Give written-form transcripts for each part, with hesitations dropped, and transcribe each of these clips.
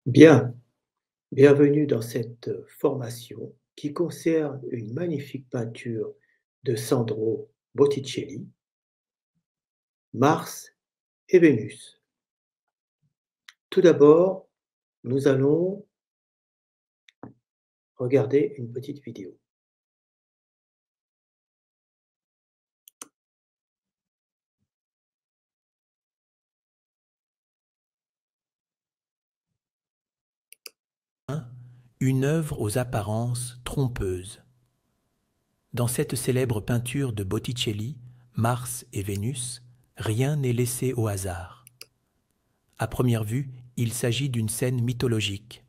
Bien, bienvenue dans cette formation qui concerne une magnifique peinture de Sandro Botticelli, Mars et Vénus. Tout d'abord, nous allons regarder une petite vidéo. Une œuvre aux apparences trompeuses. Dans cette célèbre peinture de Botticelli, Mars et Vénus, rien n'est laissé au hasard. À première vue, il s'agit d'une scène mythologique.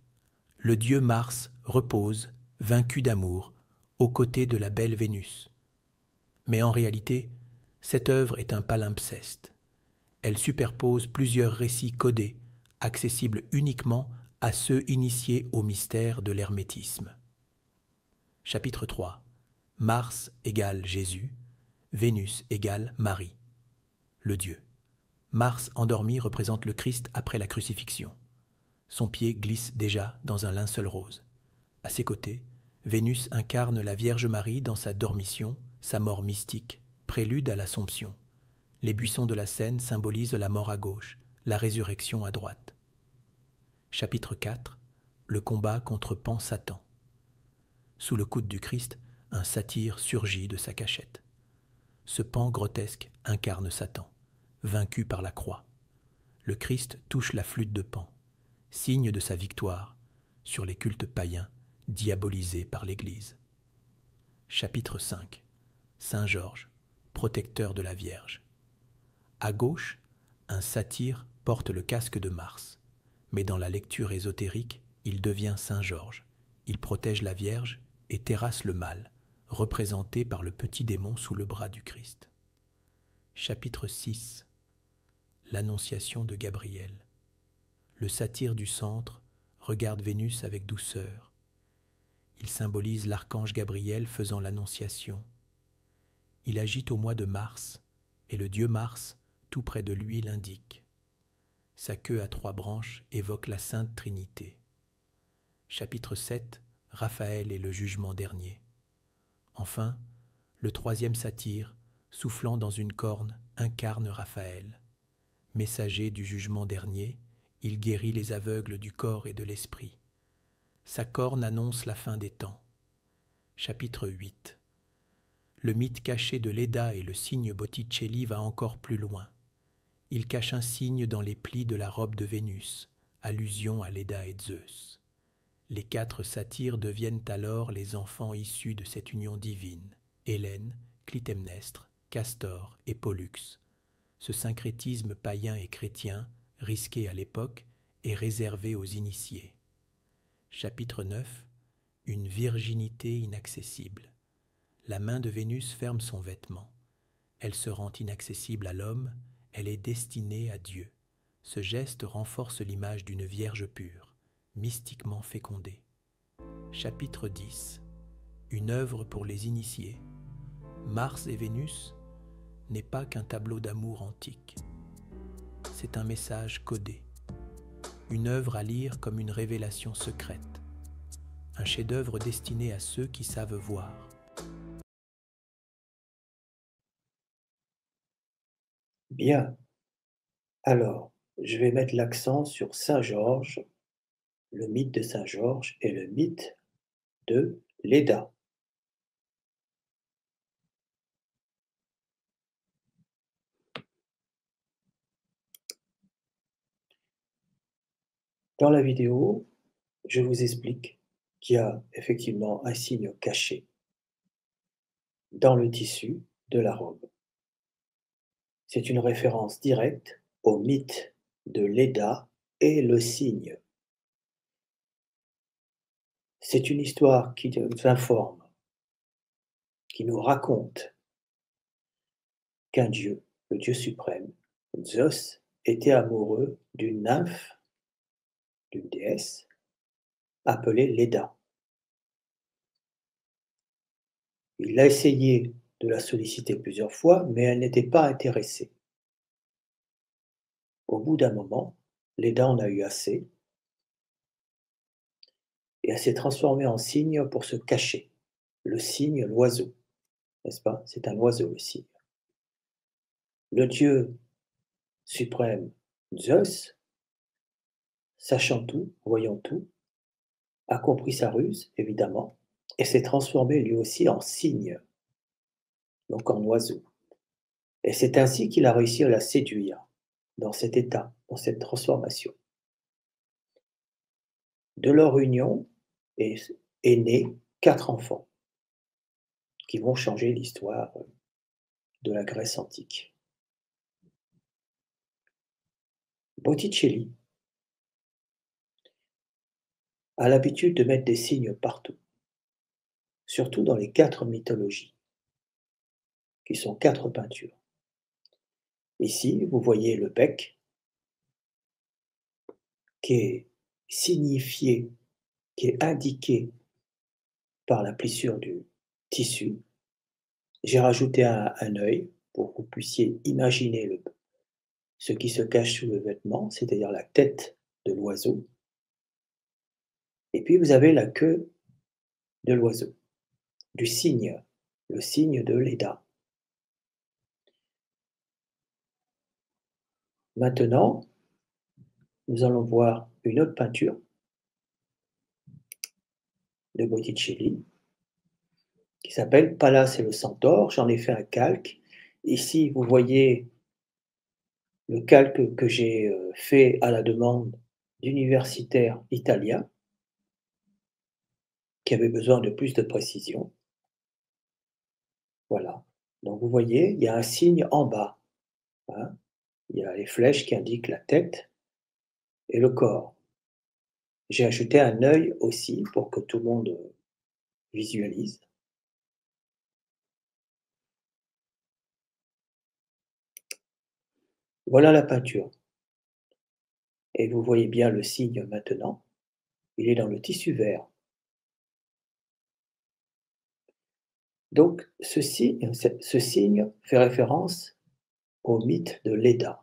Le dieu Mars repose, vaincu d'amour, aux côtés de la belle Vénus. Mais en réalité, cette œuvre est un palimpseste. Elle superpose plusieurs récits codés, accessibles uniquement à ceux initiés au mystère de l'hermétisme. Chapitre 3. Mars égale Jésus, Vénus égale Marie, le Dieu. Mars endormi représente le Christ après la crucifixion. Son pied glisse déjà dans un linceul rose. À ses côtés, Vénus incarne la Vierge Marie dans sa dormition, sa mort mystique, prélude à l'Assomption. Les buissons de la scène symbolisent la mort à gauche, la résurrection à droite. Chapitre 4. Le combat contre Pan-Satan. Sous le coude du Christ, un satyre surgit de sa cachette. Ce Pan grotesque incarne Satan, vaincu par la croix. Le Christ touche la flûte de Pan, signe de sa victoire sur les cultes païens diabolisés par l'Église. Chapitre 5. Saint Georges, protecteur de la Vierge. À gauche, un satyre porte le casque de Mars, mais dans la lecture ésotérique, il devient Saint Georges. Il protège la Vierge et terrasse le mal, représenté par le petit démon sous le bras du Christ. Chapitre 6. L'Annonciation de Gabriel. Le satyre du centre regarde Vénus avec douceur. Il symbolise l'archange Gabriel faisant l'Annonciation. Il agite au mois de mars, et le dieu Mars, tout près de lui, l'indique. Sa queue à 3 branches évoque la Sainte Trinité. Chapitre 7. Raphaël et le jugement dernier. Enfin, le 3e satyre, soufflant dans une corne, incarne Raphaël. Messager du jugement dernier, il guérit les aveugles du corps et de l'esprit. Sa corne annonce la fin des temps. Chapitre 8. Le mythe caché de Leda et le signe Botticelli va encore plus loin. Il cache un signe dans les plis de la robe de Vénus, allusion à Leda et Zeus. Les 4 satyres deviennent alors les enfants issus de cette union divine, Hélène, Clytemnestre, Castor et Pollux. Ce syncrétisme païen et chrétien, risqué à l'époque, est réservé aux initiés. Chapitre 9. Une virginité inaccessible. La main de Vénus ferme son vêtement. Elle se rend inaccessible à l'homme, elle est destinée à Dieu. Ce geste renforce l'image d'une vierge pure, mystiquement fécondée. Chapitre 10. Une œuvre pour les initiés. Mars et Vénus n'est pas qu'un tableau d'amour antique. C'est un message codé. Une œuvre à lire comme une révélation secrète. Un chef-d'œuvre destiné à ceux qui savent voir. Bien, alors, je vais mettre l'accent sur Saint Georges, le mythe de Saint Georges et le mythe de Léda. Dans la vidéo, je vous explique qu'il y a effectivement un signe caché dans le tissu de la robe. C'est une référence directe au mythe de Léda et le cygne. C'est une histoire qui nous informe, qui nous raconte qu'un dieu, le dieu suprême, Zeus, était amoureux d'une nymphe, d'une déesse, appelée Léda. Il a essayé de la solliciter plusieurs fois, mais elle n'était pas intéressée. Au bout d'un moment, Léda en a eu assez et elle s'est transformée en cygne pour se cacher. Le cygne, l'oiseau, n'est-ce pas? C'est un oiseau, le cygne. Le dieu suprême, Zeus, sachant tout, voyant tout, a compris sa ruse, évidemment, et s'est transformé lui aussi en cygne, donc en oiseau. Et c'est ainsi qu'il a réussi à la séduire, dans cet état, dans cette transformation. De leur union est né 4 enfants qui vont changer l'histoire de la Grèce antique. Botticelli a l'habitude de mettre des signes partout, surtout dans les 4 mythologies, qui sont 4 peintures. Ici, vous voyez le bec, qui est signifié, qui est indiqué par la plissure du tissu. J'ai rajouté un œil pour que vous puissiez imaginer ce qui se cache sous le vêtement, c'est-à-dire la tête de l'oiseau. Et puis vous avez la queue de l'oiseau, du cygne, le cygne de Léda. Maintenant, nous allons voir une autre peinture de Botticelli qui s'appelle Pallas et le centaure. J'en ai fait un calque. Ici, vous voyez le calque que j'ai fait à la demande d'universitaires italiens qui avaient besoin de plus de précision. Voilà. Donc vous voyez, il y a un signe en bas, hein. Il y a les flèches qui indiquent la tête et le corps. J'ai ajouté un œil aussi pour que tout le monde visualise. Voilà la peinture. Et vous voyez bien le signe maintenant. Il est dans le tissu vert. Donc ce signe fait référence au mythe de Léda,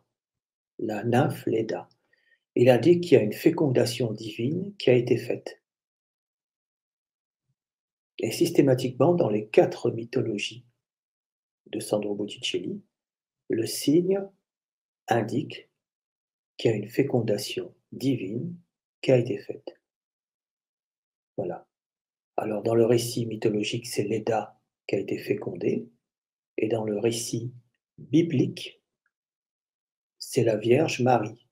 la nymphe Léda. Il indique qu'il y a une fécondation divine qui a été faite. Et systématiquement, dans les 4 mythologies de Sandro Botticelli, le signe indique qu'il y a une fécondation divine qui a été faite. Voilà. Alors dans le récit mythologique, c'est Léda qui a été fécondée, et dans le récit biblique, c'est la Vierge Marie.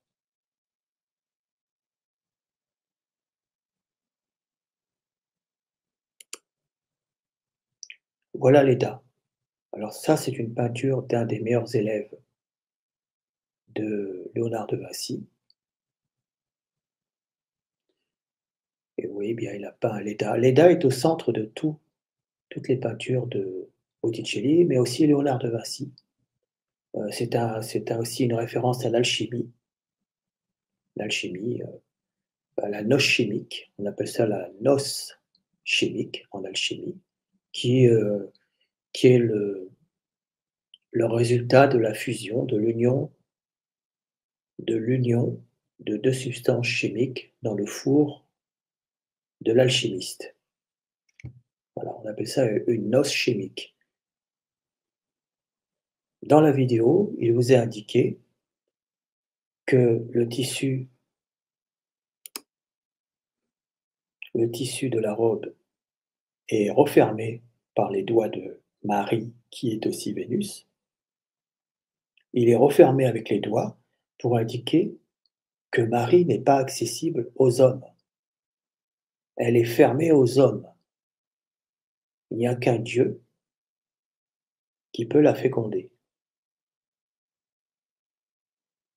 Voilà Léda. Alors ça, c'est une peinture d'un des meilleurs élèves de Léonard de Vinci. Et vous voyez bien, il a peint Léda. Léda est au centre de toutes les peintures de Botticelli, mais aussi Léonard de Vinci. C'est aussi une référence à l'alchimie. L'alchimie, la noce chimique, on appelle ça la noce chimique en alchimie, qui est le résultat de la fusion, de l'union de 2 substances chimiques dans le four de l'alchimiste. Voilà, on appelle ça une noce chimique. Dans la vidéo, il vous est indiqué que le tissu de la robe est refermé par les doigts de Marie, qui est aussi Vénus. Il est refermé avec les doigts pour indiquer que Marie n'est pas accessible aux hommes. Elle est fermée aux hommes. Il n'y a qu'un Dieu qui peut la féconder.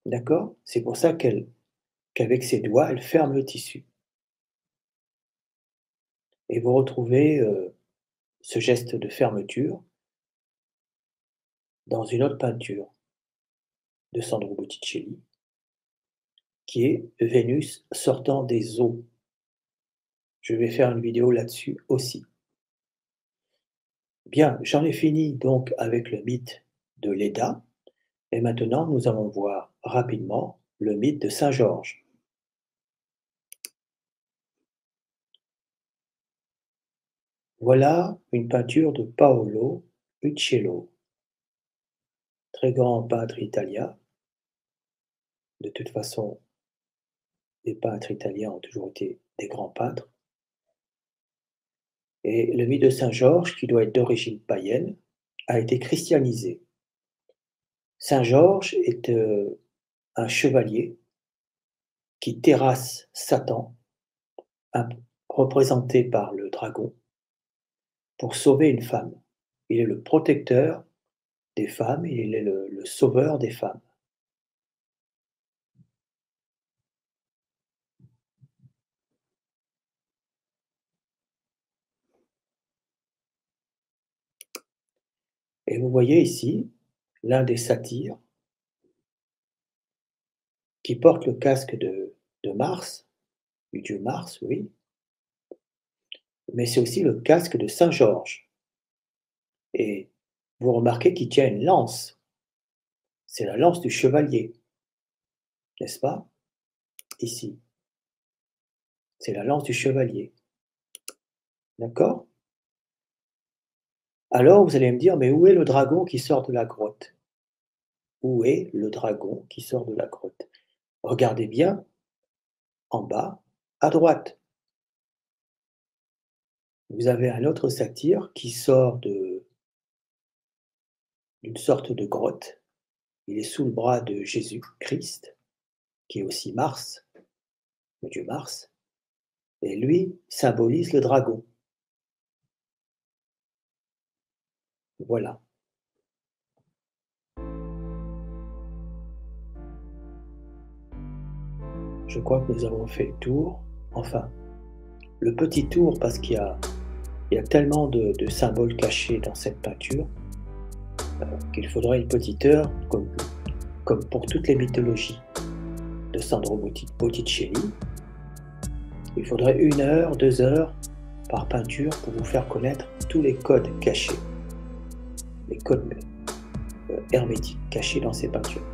D'accord? C'est pour ça qu'avec ses doigts, elle ferme le tissu. Et vous retrouvez ce geste de fermeture dans une autre peinture de Sandro Botticelli, qui est Vénus sortant des eaux. Je vais faire une vidéo là-dessus aussi. Bien, j'en ai fini donc avec le mythe de Léda, et maintenant nous allons voir rapidement le mythe de Saint Georges. Voilà une peinture de Paolo Uccello, très grand peintre italien. De toute façon, les peintres italiens ont toujours été des grands peintres. Et le mythe de Saint Georges, qui doit être d'origine païenne, a été christianisé. Saint Georges est un chevalier qui terrasse Satan, représenté par le dragon, pour sauver une femme. Il est le protecteur des femmes, il est le sauveur des femmes. Et vous voyez ici l'un des satyres qui porte le casque de Mars, du dieu Mars, oui, mais c'est aussi le casque de Saint Georges. Et vous remarquez qu'il tient une lance. C'est la lance du chevalier, n'est-ce pas? Ici, c'est la lance du chevalier. D'accord? Alors vous allez me dire, mais où est le dragon qui sort de la grotte? Où est le dragon qui sort de la grotte? Regardez bien en bas, à droite. Vous avez un autre satyre qui sort d'une sorte de grotte. Il est sous le bras de Jésus-Christ, qui est aussi Mars, le dieu Mars, et lui symbolise le dragon. Voilà. Je crois que nous avons fait le tour. Enfin, le petit tour parce qu'il y a tellement de symboles cachés dans cette peinture qu'il faudrait une petite heure, comme pour toutes les mythologies de Sandro Botticelli. Il faudrait 1 heure, 2 heures par peinture pour vous faire connaître tous les codes cachés, les codes hermétiques cachés dans ces peintures.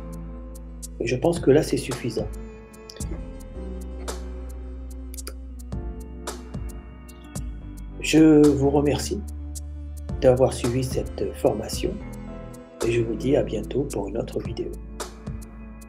Et je pense que là, c'est suffisant. Je vous remercie d'avoir suivi cette formation et je vous dis à bientôt pour une autre vidéo.